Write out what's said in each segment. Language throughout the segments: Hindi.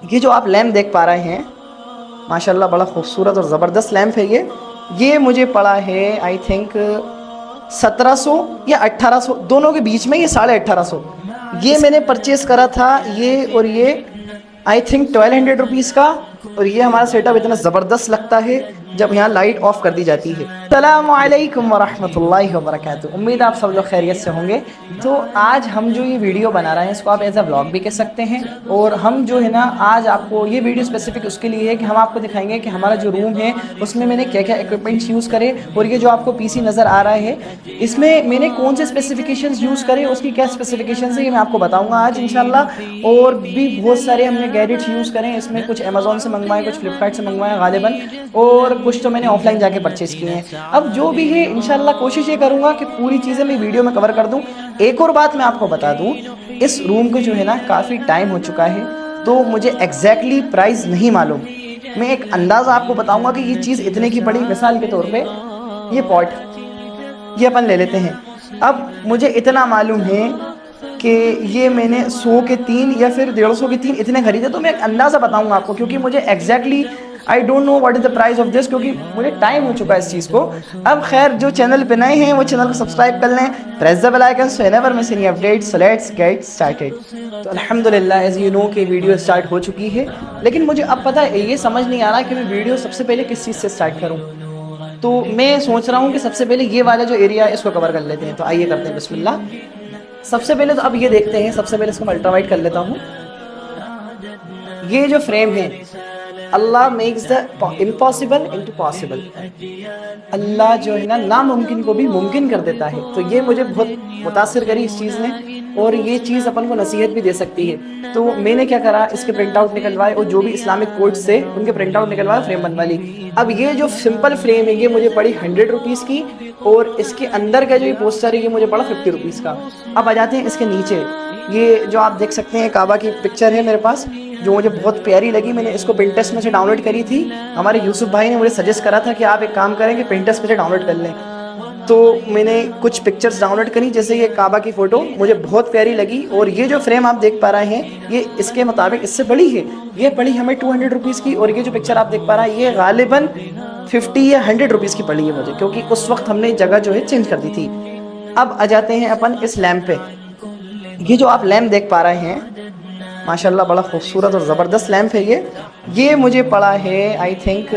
ये जो आप लैम्प देख पा रहे हैं, माशाल्लाह बड़ा खूबसूरत और ज़बरदस्त लैम्प है ये मुझे पड़ा है आई थिंक 1700 या 1800 दोनों के बीच में, ये 1850। ये मैंने परचेज़ करा था ये, और ये आई थिंक 1200 रुपीज़ का। और ये हमारा सेटअप इतना ज़बरदस्त लगता है जब यहाँ लाइट ऑफ कर दी जाती है। अस्सलामु अलैकुम वरहमतुल्लाहि वबरकातुहू। उम्मीद आप सब लोग खैरियत से होंगे। तो आज हम जो ये वीडियो बना रहे हैं इसको आप एज अ व्लॉग भी कह सकते हैं। और हम जो है ना, आज आपको ये वीडियो स्पेसिफिक उसके लिए है कि हम आपको दिखाएंगे कि हमारा जो रूम है उसमें मैंने क्या क्या इक्विपमेंट्स यूज़ करे, और ये जो आपको पीसी नज़र आ रहा है इसमें मैंने कौन से स्पेसिफिकेशंस यूज़ करे, उसकी क्या स्पेसिफिकेशंस है ये मैं आपको बताऊँगा आज इंशाल्लाह। और भी बहुत सारे हमने गैजेट्स यूज़ करें इसमें, कुछ अमेज़ॉन से मंगवाए, कुछ फ्लिपकार्ट से मंगवाए गालिबन, और कुछ तो मैंने ऑफलाइन जाके परचेज़ किए हैं। अब जो भी है इंशाल्लाह कोशिश ये करूँगा कि पूरी चीज़ें मैं वीडियो में कवर कर दूँ। एक और बात मैं आपको बता दूँ, इस रूम को जो है ना काफ़ी टाइम हो चुका है, तो मुझे एग्जैक्टली प्राइस नहीं मालूम। मैं एक अंदाज़ा आपको बताऊँगा कि ये चीज़ इतने की पड़ी। मिसाल के तौर पर ये पॉट, ये अपन ले लेते हैं। अब मुझे इतना मालूम है कि ये मैंने 100 के 3 या फिर 150 के 3 इतने खरीदे, तो मैं एक अंदाज़ा बताऊंगा आपको, क्योंकि मुझे exactly I don't know what is the price of this, क्योंकि मुझे टाइम हो चुका है इस चीज़ को। अब खैर, जो चैनल पे नए हैं वो चैनल को सब्सक्राइब कर लें, press the bell icon so never miss any update. So let's get started. तो अल्हम्दुलिल्लाह एज यू नो कि वीडियो स्टार्ट हो चुकी है, लेकिन मुझे अब पता है ये समझ नहीं आ रहा कि मैं वीडियो सबसे पहले किस चीज़ से स्टार्ट करूँ। तो मैं सोच रहा हूँ कि सबसे पहले ये वाला जो एरिया है इसको कवर कर लेते हैं। तो आइए करते हैं बिस्मिल्लाह। सबसे पहले तो अब ये देखते हैं, सबसे पहले इसको मैं अल्ट्रा वाइड कर लेता हूँ। ये जो फ्रेम है, अल्लाह makes the impossible into possible. अल्लाह जो है ना नामुमकिन को भी मुमकिन कर देता है। तो ये मुझे बहुत मुतासिर करी इस चीज़ ने, और ये चीज़ अपन को नसीहत भी दे सकती है। तो मैंने क्या करा, इसके प्रिंट आउट निकलवाए और जो भी इस्लामिक कोड्स से उनके प्रिंट आउट निकलवाए, फ्रेम बनवा ली। अब ये जो सिंपल फ्रेम है ये मुझे पड़ी 100 रुपीज़ की, और इसके अंदर का जो ये पोस्टर है ये मुझे पड़ा 50 रुपीज़ का। अब आ जाते हैं इसके नीचे। ये जो आप देख सकते हैं काबा की पिक्चर है मेरे पास, जो मुझे बहुत प्यारी लगी। मैंने इसको पिंटरेस्ट में से डाउनलोड करी थी। हमारे यूसुफ भाई ने मुझे सजेस्ट करा था कि आप एक काम करें कि पिंटरेस्ट में से डाउनलोड कर लें। तो मैंने कुछ पिक्चर्स डाउनलोड करी, जैसे ये काबा की फ़ोटो मुझे बहुत प्यारी लगी। और ये जो फ्रेम आप देख पा रहे हैं ये इसके मुताबिक इससे बड़ी है, ये पड़ी हमें 200 रुपीज़ की। और ये जो पिक्चर आप देख पा रहे हैं ये गालिबन 50 या 100 रुपीज़ की पड़ी है मुझे, क्योंकि उस वक्त हमने जगह जो है चेंज कर दी थी। अब आ जाते हैं अपन इस लैम्प पे। ये जो आप लैम्प देख पा रहे हैं, माशाल्लाह बड़ा खूबसूरत और ज़बरदस्त लैम्प है ये मुझे पड़ा है आई थिंक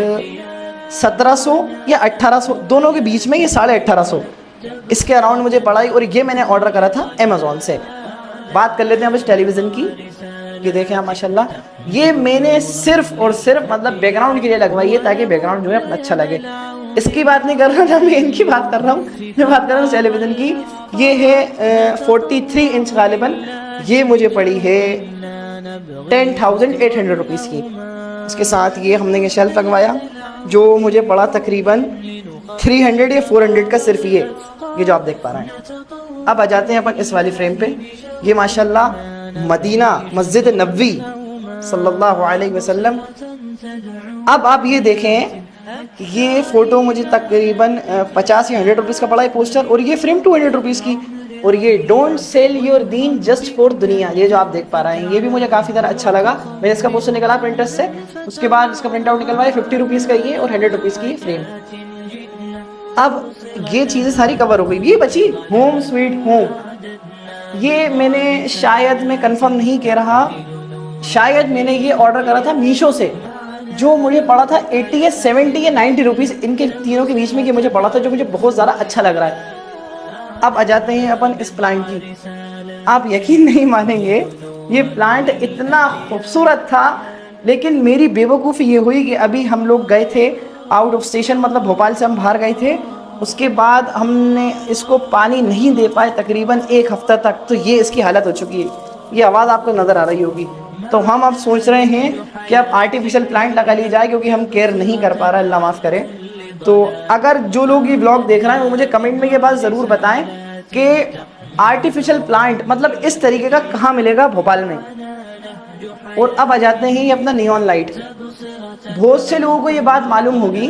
1700 या 1800 दोनों के बीच में, ये 1850 इसके अराउंड मुझे पड़ा है। और ये मैंने ऑर्डर करा था अमेज़ॉन से। बात कर लेते हैं अब इस टेलीविज़न की। ये देखें आप माशाल्लाह, ये मैंने सिर्फ और सिर्फ मतलब बैकग्राउंड के लिए लगवाई है, ताकि बैकग्राउंड जो है अपना अच्छा लगे। इसकी बात नहीं कर रहा था मैं, इनकी बात कर रहा हूँ। मैं बात कर रहा हूँ टेलीविज़न की। ये है 43 इंच गालिबन। ये मुझे पड़ी है 10,800 रुपीज़ की। इसके साथ ये हमने ये शेल्फ लगवाया जो मुझे पड़ा तकरीबन 300 या 400 का, सिर्फ ये जो आप देख पा रहे हैं। अब आ जाते हैं अपन इस वाली फ्रेम पे। ये माशाल्लाह मदीना मस्जिद नबवी सल्लल्लाहु अलैहि वसल्लम। अब आप ये देखें, ये फ़ोटो मुझे तकरीबन 50 या 100 रुपीज़ का पड़ा है पोस्टर, और ये फ्रेम 200 रुपीज़ की। और ये don't sell your Deen just for दुनिया, ये जो आप देख पा रहे हैं ये भी मुझे काफ़ी ज़्यादा अच्छा लगा। मैंने इसका पोस्टर निकाला प्रिंटर्स से, उसके बाद इसका प्रिंट आउट निकलवाया 50 रुपीज़ का ये, और 100 रुपीज़ की फ्रेम। अब ये चीज़ें सारी कवर हो गई। ये बची होम स्वीट होम। ये मैंने शायद, मैं कंफर्म नहीं कह रहा, शायद मैंने ये ऑर्डर करा था मीशो से, जो मुझे पड़ा था 80 या 70 या 90 रुपीज़, इनके तीनों के बीच में ये मुझे पड़ा था, जो मुझे बहुत ज़्यादा अच्छा लग रहा है। अब आ जाते हैं अपन इस प्लांट की। आप यकीन नहीं मानेंगे, ये प्लांट इतना खूबसूरत था, लेकिन मेरी बेवकूफ़ी ये हुई कि अभी हम लोग गए थे आउट ऑफ स्टेशन, मतलब भोपाल से हम बाहर गए थे। उसके बाद हमने इसको पानी नहीं दे पाए तकरीबन 1 हफ्ता तक, तो ये इसकी हालत हो चुकी है। ये आवाज़ आपको नज़र आ रही होगी। तो हम अब सोच रहे हैं कि अब आर्टिफिशियल प्लांट लगा ली जाए, क्योंकि हम केयर नहीं कर पा रहे, अल्लाह माफ़ करे। तो अगर जो लोग ये व्लॉग देख रहे हैं वो मुझे कमेंट में ये बात ज़रूर बताएं कि आर्टिफिशियल प्लांट मतलब इस तरीके का कहाँ मिलेगा भोपाल में। और अब आ जाते हैं ये अपना नियॉन लाइट। बहुत से लोगों को ये बात मालूम होगी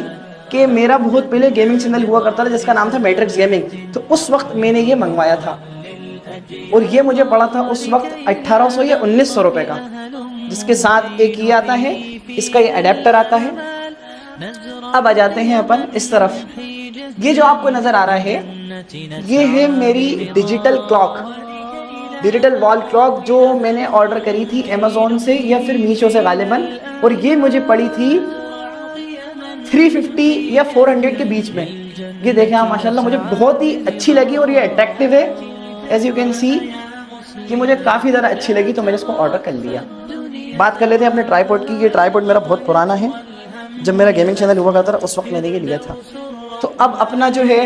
कि मेरा बहुत पहले गेमिंग चैनल हुआ करता था जिसका नाम था मैट्रिक्स गेमिंग, तो उस वक्त मैंने ये मंगवाया था। और ये मुझे पड़ा था उस वक्त 1800 या 1900 रुपए का, जिसके साथ एक ये आता है, इसका ये अडेप्टर आता है। अब आ जाते हैं अपन इस तरफ। ये जो आपको नजर आ रहा है ये है मेरी digital clock, digital wall clock, जो मैंने ऑर्डर करी थी अमेज़ॉन से या फिर मीशो से गालिबन, और ये मुझे पड़ी थी 350 या 400 के बीच में। ये देखें आप, माशाल्लाह मुझे बहुत ही अच्छी लगी और ये अट्रैक्टिव है, एज यू कैन सी कि मुझे काफ़ी ज़्यादा अच्छी लगी, तो मैंने इसको ऑर्डर कर लिया। बात कर लेते हैं अपने ट्राईपॉड की। ये ट्राईपॉड मेरा बहुत पुराना है, जब मेरा गेमिंग चैनल हुआ करता था उस वक्त मैंने ये लिया था। तो अब अपना जो है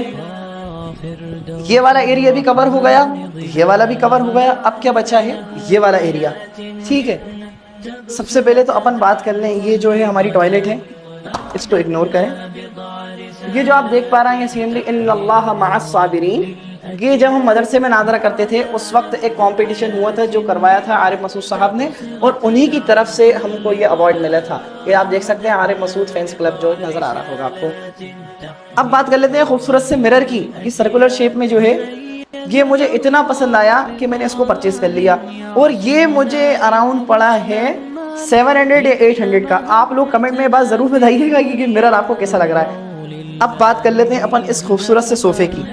ये वाला एरिया भी कवर हो गया, ये वाला भी कवर हो गया। अब क्या बचा है, ये वाला एरिया। ठीक है, सबसे पहले तो अपन बात कर लें, ये जो है हमारी टॉयलेट है, इसको इग्नोर करें। ये जो आप देख पा रहे हैं सीनरी, इन्नल्लाह मअस साबिरीन, ये जब हम मदरसे में नादरा करते थे उस वक्त एक कंपटीशन हुआ था जो करवाया था आरिफ मसूद साहब ने, और उन्हीं की तरफ से हमको ये अवार्ड मिला था। ये आप देख सकते हैं आरिफ मसूद फैंस क्लब जो नज़र आ रहा होगा आपको। अब बात कर लेते हैं खूबसूरत से मिरर की। ये सर्कुलर शेप में जो है ये मुझे इतना पसंद आया कि मैंने इसको परचेज कर लिया, और ये मुझे अराउंड पड़ा है 700 या 800 का। आप लोग कमेंट में बात ज़रूर बताइएगा कि ये मिरर आपको कैसा लग रहा है। अब बात कर लेते हैं अपन इस खूबसूरत से सोफ़े की।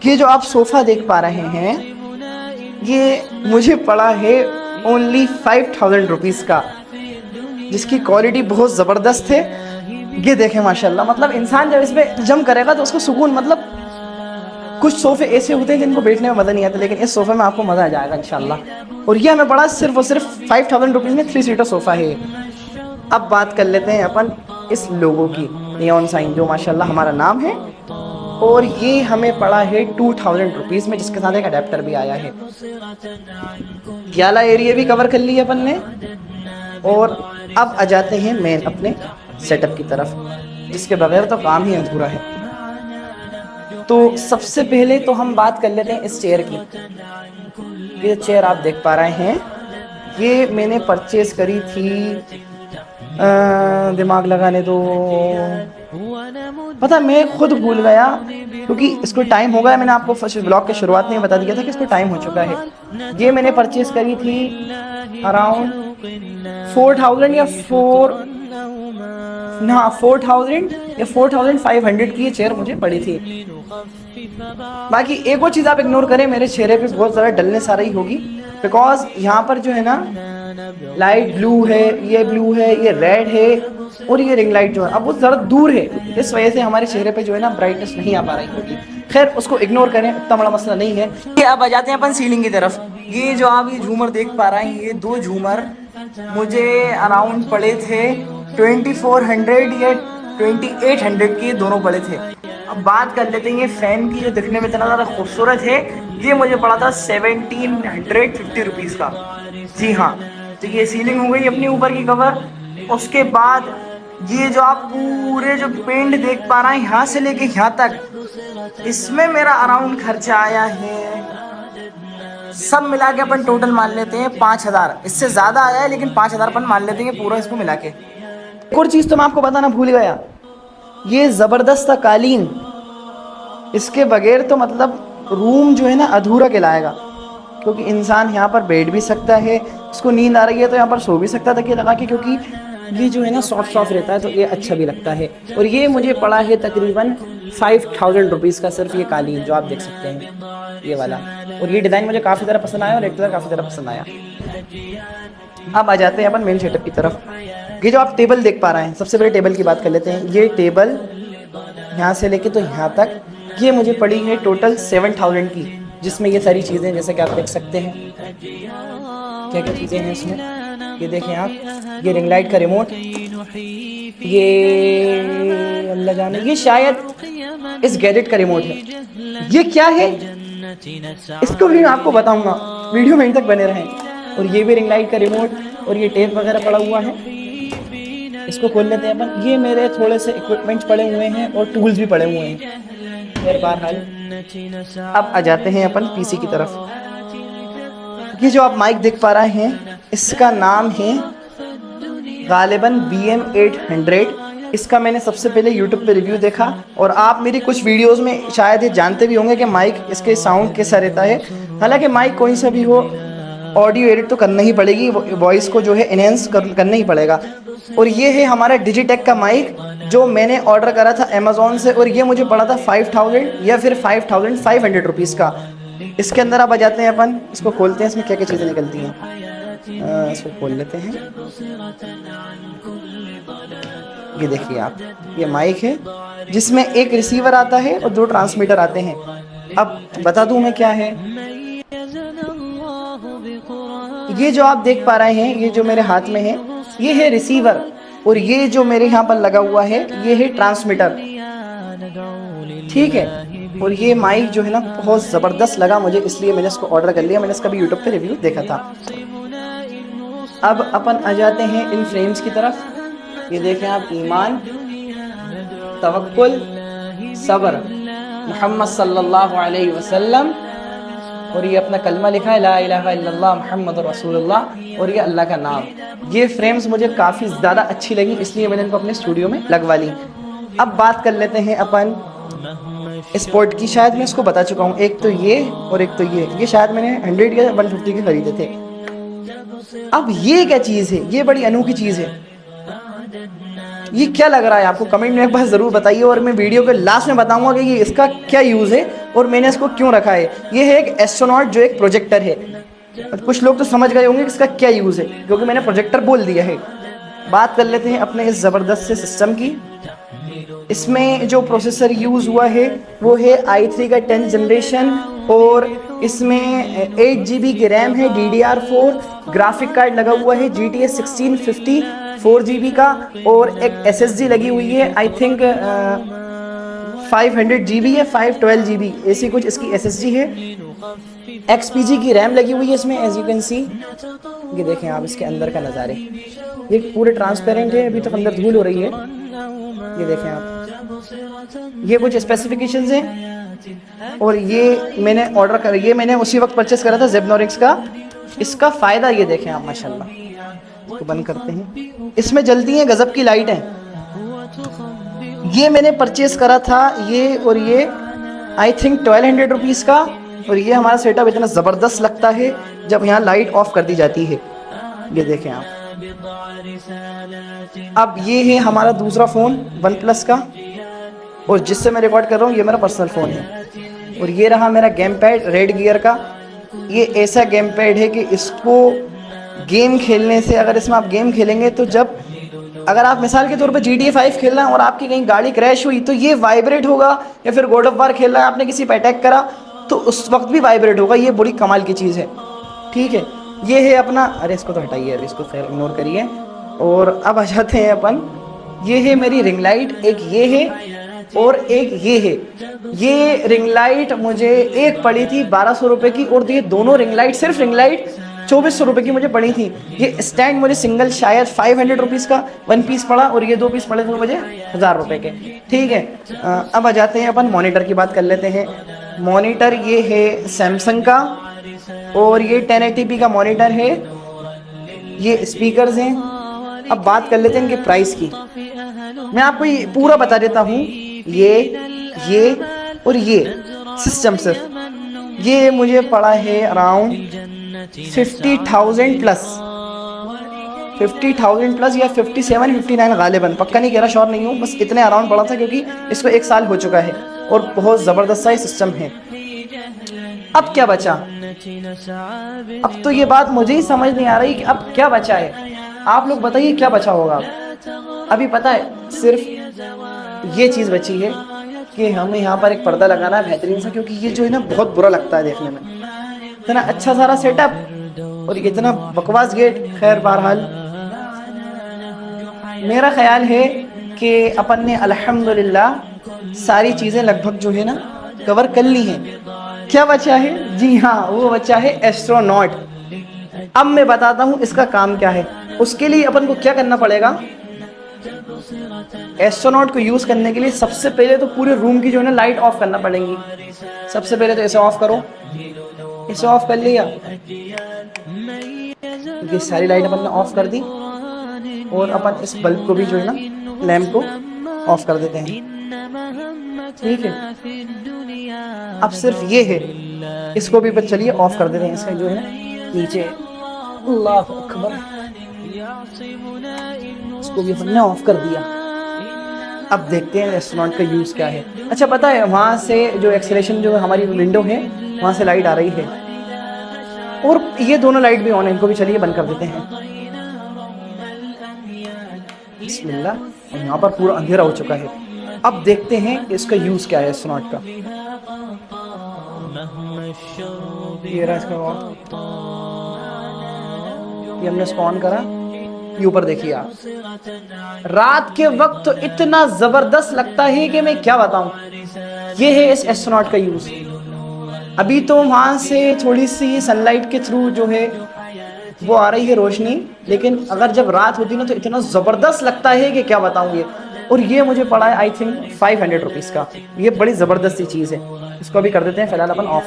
ये जो आप सोफ़ा देख पा रहे हैं ये मुझे पड़ा है ओनली 5000 रुपीज़ का, जिसकी क्वालिटी बहुत ज़बरदस्त है। ये देखें माशाल्लाह, मतलब इंसान जब इस पर जम करेगा तो उसको सुकून, मतलब कुछ सोफ़े ऐसे होते हैं जिनको बैठने में मज़ा नहीं आता, लेकिन इस सोफ़े में आपको मज़ा आ जाएगा इंशाल्लाह। और ये हमें पड़ा सिर्फ और सिर्फ 5000 रुपीज़ में 3 सीटर सोफ़ा है। अब बात कर लेते हैं अपन इस लोगो की, नियॉन साइन जो माशाल्लाह हमारा नाम है, और ये हमें पड़ा है 2000 रुपीज़ में, जिसके साथ एक अडेप्टर भी आया है। ये वाला एरिया भी कवर कर लिया अपन ने, और अब आ जाते हैं मेन अपने सेटअप की तरफ, जिसके बगैर तो काम ही अधूरा है। तो सबसे पहले तो हम बात कर लेते हैं इस चेयर की। ये चेयर आप देख पा रहे हैं, ये मैंने परचेज करी थी, दिमाग लगाने दो, पता मैं खुद भूल गया क्योंकि इसको टाइम हो गया। मैंने आपको फर्स्ट ब्लॉग के शुरुआत में बता दिया था कि इसको टाइम हो चुका है। ये मैंने परचेज करी थी अराउंड 4000 या 4500 की ये चेयर मुझे पड़ी थी। बाकी एक और चीज़ आप इग्नोर करें, मेरे चेहरे पे बहुत ज़्यादा डलनेस आ रही होगी, बिकॉज यहाँ पर जो है ना लाइट ब्लू है, ये ब्लू है, ये रेड है, और ये रिंग लाइट जो है अब वो ज़रा दूर है, इस वजह से हमारे चेहरे पे जो है ना ब्राइटनेस नहीं आ पा रही होगी। खैर उसको इग्नोर करें, इतना बड़ा मसला नहीं है। ये अब आ जाते हैं अपन सीलिंग की तरफ। ये जो आप ये झूमर देख पा रहे हैं, ये 2 झूमर मुझे अराउंड पड़े थे 2400 या 2800 के, दोनों पड़े थे। अब बात कर लेते हैं ये फ़ैन की, जो दिखने में इतना ज़्यादा खूबसूरत है। ये मुझे पड़ा था 1750 रुपीज़ का। जी हाँ, तो ये सीलिंग हो गई अपनी ऊपर की कवर। उसके बाद ये जो आप पूरे जो पेंट देख पा रहे हैं यहाँ से लेके यहाँ तक, इसमें मेरा अराउंड खर्चा आया है, सब मिला के अपन टोटल मान लेते हैं 5000। इससे ज़्यादा आया है लेकिन 5000 अपन मान लेते हैं पूरा इसको मिला के। एक और चीज़ तो मैं आपको बताना भूल गया, ये ज़बरदस्त कालीन, इसके बगैर तो मतलब रूम जो है ना अधूरा कहलाएगा, क्योंकि इंसान यहाँ पर बैठ भी सकता है, उसको नींद आ रही है तो यहाँ पर सो भी सकता है तकिया लगा के, क्योंकि ये जो है ना सॉफ्ट सॉफ्ट रहता है तो ये अच्छा भी लगता है। और ये मुझे पड़ा है तकरीबन 5000 रुपीज़ का, सिर्फ ये कालीन जो आप देख सकते हैं ये वाला। और ये डिज़ाइन मुझे काफ़ी ज़्यादा पसंद आया और रेड कलर काफ़ी ज़्यादा पसंद आया। अब आ जाते हैं अपन मेन सेटअप की तरफ। ये जो आप टेबल देख पा रहे हैं, सबसे पहले टेबल की बात कर लेते हैं। ये टेबल यहाँ से लेके तो यहाँ तक ये मुझे पड़ी है टोटल 7000 की, जिसमें ये सारी चीज़ें जैसे कि आप देख सकते हैं क्या क्या चीज़ें हैं इसमें। ये देखें आप, ये रिंग लाइट का रिमोट, ये अल्लाह जाने ये शायद इस गैजेट का रिमोट है। ये क्या है इसको भी मैं आपको बताऊंगा, वीडियो में इन तक बने रहें। और ये भी रिंग लाइट का रिमोट, और ये टेप वगैरह पड़ा हुआ है। इसको खोल लेते हैं अपन। ये मेरे थोड़े से इक्विपमेंट्स पड़े हुए हैं और टूल्स भी पड़े हुए हैं। बहरहाल अब आ जाते हैं अपन पीसी की तरफ। ये जो आप माइक देख पा रहे हैं, इसका नाम है गालिबन BM800, इसका मैंने सबसे पहले यूट्यूब पे रिव्यू देखा, और आप मेरी कुछ वीडियोस में शायद ये जानते भी होंगे कि माइक इसके साउंड कैसा रहता है। हालांकि माइक कोई सा भी हो, ऑडियो एडिट तो करना ही पड़ेगी, वॉइस को जो है इनहेंस करना ही पड़ेगा। और ये है हमारा डिजिटेक का माइक जो मैंने ऑर्डर करा था अमेज़ॉन से, और ये मुझे पड़ा था 5000 या फिर 5500 रुपीज़ का। इसके अंदर आप आ जाते हैं, अपन इसको खोलते हैं, इसमें क्या क्या चीज़ें निकलती हैं। इसको खोल लेते हैं। ये देखिए आप, ये माइक है जिसमें एक रिसीवर आता है और 2 ट्रांसमीटर आते हैं। अब बता दूं मैं क्या है। ये जो आप देख पा रहे हैं, ये जो मेरे हाथ में है, ये है रिसीवर, और ये जो मेरे यहाँ पर लगा हुआ है ये है ट्रांसमीटर, ठीक है। और ये माइक जो है ना बहुत ज़बरदस्त लगा मुझे, इसलिए मैंने इसको ऑर्डर कर लिया। मैंने इसका भी यूट्यूब पे रिव्यू देखा था। अब अपन आ जाते हैं इन फ्रेम्स की तरफ। ये देखें आप, ईमान, तवक्कुल, सब्र, मोहम्मद सल्लल्लाहु अलैहि वसल्लम, और ये अपना कलमा लिखा है ला इलाहा इल्लल्लाह मुहम्मद रसूलुल्लाह, और ये अल्लाह का नाम। ये फ्रेम्स मुझे काफ़ी ज़्यादा अच्छी लगी, इसलिए मैंने इनको अपने स्टूडियो में लगवा ली। अब बात कर लेते हैं अपन स्पोर्ट की। शायद मैं इसको बता चुका हूँ, एक तो ये और एक तो ये शायद मैंने 100 या 150 के खरीदे थे। अब ये क्या चीज़ है, ये बड़ी अनोखी चीज़ है। ये क्या लग रहा है आपको, कमेंट में एक बार ज़रूर बताइए, और मैं वीडियो के लास्ट में बताऊंगा कि ये इसका क्या यूज़ है और मैंने इसको क्यों रखा है। ये है एक एस्ट्रोनॉट जो एक प्रोजेक्टर है। कुछ लोग तो समझ गए होंगे कि इसका क्या यूज़ है, क्योंकि मैंने प्रोजेक्टर बोल दिया है। बात कर लेते हैं अपने इस ज़बरदस्त से सिस्टम की। इसमें जो प्रोसेसर यूज़ हुआ है वो है i3 का 10th जनरेशन, और इसमें 8 GB की रैम है, DDR4 ग्राफिक कार्ड लगा हुआ है, GTX 1650 4 GB का, और एक SSD लगी हुई है, आई थिंक 500 GB या 512 GB ऐसी कुछ इसकी SSD है। XPG की रैम लगी हुई है इसमें, एज यू कैन सी। ये देखें आप इसके अंदर का नज़ारे, ये पूरे ट्रांसपेरेंट है, अभी तक अंदर धूल हो रही है। ये देखें आप, ये कुछ स्पेसिफिकेशंस हैं, और ये मैंने ऑर्डर कर, ये मैंने उसी वक्त परचेस करा था ज़ेबनोरिक्स का। इसका फ़ायदा ये देखें आप, माशाल्लाह। इसको बंद करते हैं, इसमें जलती हैं गज़ब की लाइट है। ये मैंने परचेस करा था ये, और ये आई थिंक 1200 रुपीज़ का, और ये हमारा सेटअप इतना ज़बरदस्त लगता है जब यहाँ लाइट ऑफ कर दी जाती है। ये देखें आप। अब ये है हमारा दूसरा फ़ोन OnePlus का, और जिससे मैं रिकॉर्ड कर रहा हूँ ये मेरा पर्सनल फ़ोन है। और ये रहा मेरा गेम पैड रेड गियर का। ये ऐसा गेम पैड है कि इसको गेम खेलने से, अगर इसमें आप गेम खेलेंगे तो जब, अगर आप मिसाल के तौर पर GTA 5 खेलना है और आपकी कहीं गाड़ी क्रैश हुई तो ये वाइब्रेट होगा, या फिर गॉड ऑफ वार खेल रहा है आपने, किसी पर अटैक करा तो उस वक्त भी वाइब्रेट होगा। ये बड़ी कमाल की चीज़ है, ठीक है। ये है अपना, अरे इसको तो हटाइए, अरे इसको खैर इग्नोर करिए। और अब आ जाते हैं अपन, ये है मेरी रिंग लाइट, एक ये है और एक ये है। ये रिंग लाइट मुझे एक पड़ी थी 1200 रुपये की, और ये दोनों रिंग लाइट, सिर्फ रिंग लाइट 2400 रुपये की मुझे पड़ी थी। ये स्टैंड मुझे सिंगल शायद 500 रुपीज़ का 1 पीस पड़ा, और ये 2 पीस पड़े थे मुझे 1000 रुपये के, ठीक है। अब आ जाते हैं अपन मॉनिटर की बात कर लेते हैं। मॉनिटर ये है सैमसंग का, और ये 1080p का मॉनिटर है। ये स्पीकर्स हैं। अब बात कर लेते हैं इनके प्राइस की। मैं आपको ये पूरा बता देता हूँ, ये और ये सिस्टम सिर्फ ये मुझे पड़ा है अराउंड 50,000 प्लस, 50,000 प्लस या 57 59 गालिबन, पक्का नहीं कह रहा, श्योर नहीं हूँ, बस इतने अराउंड पड़ा था, क्योंकि इसको 1 साल हो चुका है और बहुत ज़बरदस्त सा सिस्टम है। अब क्या बचा? अब तो ये बात मुझे ही समझ नहीं आ रही कि अब क्या बचा है। आप लोग बताइए क्या बचा होगा। अभी पता है सिर्फ ये चीज़ बची है कि हमें यहाँ पर एक पर्दा लगाना है बेहतरीन सा, क्योंकि ये जो है ना बहुत बुरा लगता है देखने में। इतना अच्छा सारा सेटअप और इतना बकवास गेट। खैर बहरहाल मेरा ख्याल है कि अपन ने अल्हम्दुलिल्लाह सारी चीज़ें लगभग जो है ना कवर कर ली हैं। क्या बचा है? जी हाँ, वो बचा है एस्ट्रोनॉट। अब मैं बताता हूँ इसका काम क्या है। उसके लिए अपन को क्या करना पड़ेगा। एस्ट्रोनॉट को यूज़ करने के लिए सबसे पहले तो पूरे रूम की जो है ना लाइट ऑफ करना पड़ेगी। सबसे पहले तो इसे ऑफ करो, इसे ऑफ कर लिया, ये सारी लाइट अपन ने ऑफ कर दी, और अपन इस बल्ब को भी जो है ना लैम्प को ऑफ कर देते हैं, ठीक है। अब सिर्फ ये है, इसको भी बस चलिए ऑफ कर देते हैं, इसका जो है ना नीचे, अल्लाह अकबर, इसको भी हमने ऑफ कर दिया। अब देखते हैं रेस्टोरेंट का यूज़ क्या है। अच्छा पता है वहाँ से जो एक्सलेशन जो हमारी विंडो है वहाँ से लाइट आ रही है, और ये दोनों लाइट भी ऑन है, इनको भी चलिए बंद कर देते हैं। बिस्मिल्लाह, और यहाँ पर पूरा अंधेरा हो चुका है। अब देखते हैं इसका यूज़ क्या है रेस्टोरेंट का। ये रहा इसका ऑन, ये हमने इसको ऑन करा, ये ऊपर देखिए आप, रात के वक्त तो इतना जबरदस्त लगता है कि मैं क्या बताऊं। ये है इस एस्ट्रोनॉट का यूज। अभी तो वहां से थोड़ी सी सनलाइट के थ्रू जो है वो आ रही है रोशनी, लेकिन अगर जब रात होती ना तो इतना जबरदस्त लगता है कि क्या बताऊं ये। और ये मुझे पड़ा है आई थिंक 500 रुपीज़ का। ये बड़ी ज़बरदस्त सी चीज़ है। इसको अभी कर देते हैं फिलहाल अपन ऑफ।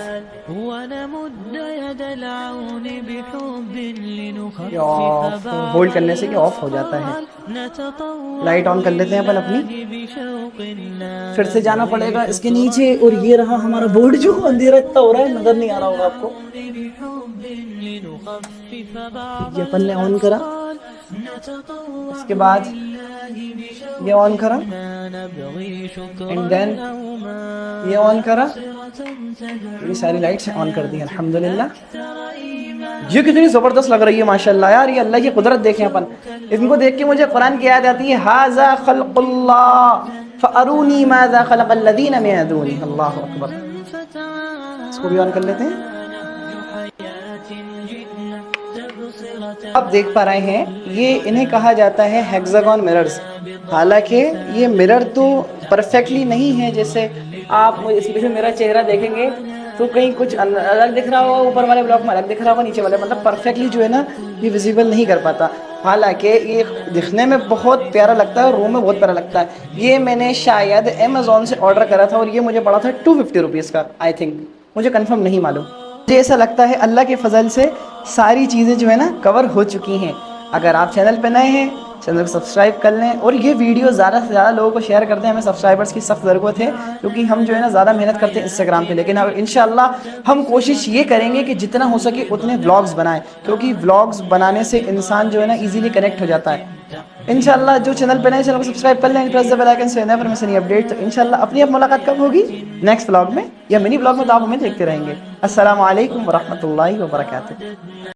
ऑफ होल्ड करने से कि ऑफ हो जाता है। लाइट ऑन कर लेते हैं अपन अपनी, फिर से जाना पड़ेगा इसके नीचे। और ये रहा हमारा बोर्ड, जो अंधेरा इतना हो रहा है नजर नहीं आ रहा होगा आपको। ये अपन ने ऑन करा, इसके बाद ये ऑन करा, एंड देन ये ऑन करा, ये सारी लाइट्स ऑन कर दी अल्हम्दुलिल्लाह। ये कितनी ज़बरदस्त लग रही है माशाल्लाह यार। ये अल्लाह की कुदरत देखें अपन, इनको देख के मुझे कुरान की याद आती है, हाज़ा खल्क़ुल्लाह फ़अरूनी माज़ा खलक़ल्लज़ीना मिन दूनिही। अल्लाहु अकबर। इसको भी ऑन कर लेते हैं। आप देख पा रहे हैं ये इन्हें कहा जाता है हेक्सागन मिरर्स। हालांकि ये मिरर तो परफेक्टली नहीं है, जैसे आप इसमें मेरा चेहरा देखेंगे तो कहीं कुछ अलग दिख रहा होगा, ऊपर वाले ब्लॉक में अलग दिख रहा होगा, नीचे वाले मतलब परफेक्टली जो है ना ये विजिबल नहीं कर पाता। हालांकि ये दिखने में बहुत प्यारा लगता है और रूम में बहुत प्यारा लगता है। ये मैंने शायद अमेज़ॉन से ऑर्डर करा था और ये मुझे पड़ा था 250 रुपीज़ का आई थिंक, मुझे कंफर्म नहीं मालूम। मुझे ऐसा लगता है अल्लाह के फजल से सारी चीज़ें जो है ना कवर हो चुकी हैं। अगर आप चैनल पर नए हैं चैनल को सब्सक्राइब कर लें और ये वीडियो ज़्यादा से ज़्यादा लोगों को शेयर कर दें। हमें सब्सक्राइबर्स की सख्त ज़रूरत है, क्योंकि हम जो है ना ज़्यादा मेहनत करते हैं इंस्टाग्राम पे, लेकिन अब इंशाल्लाह हम कोशिश ये करेंगे कि जितना हो सके उतने व्लॉग्स बनाएं, क्योंकि व्लॉग्स बनाने से इंसान जो है ना ईजीली कनेक्ट हो जाता है। इंशाल्लाह जो चैनल पर नए चैनल को सब्सक्राइब कर लें, press the bell icon so never miss any update. तो इंशाल्लाह अपनी अब मुलाकात कब होगी? नेक्स्ट व्लॉग में या मिनी व्लॉग में, तो आप हमें देखते रहेंगे। अस्सलामु अलैकुम व रहमतुल्लाहि व बरकातुहू।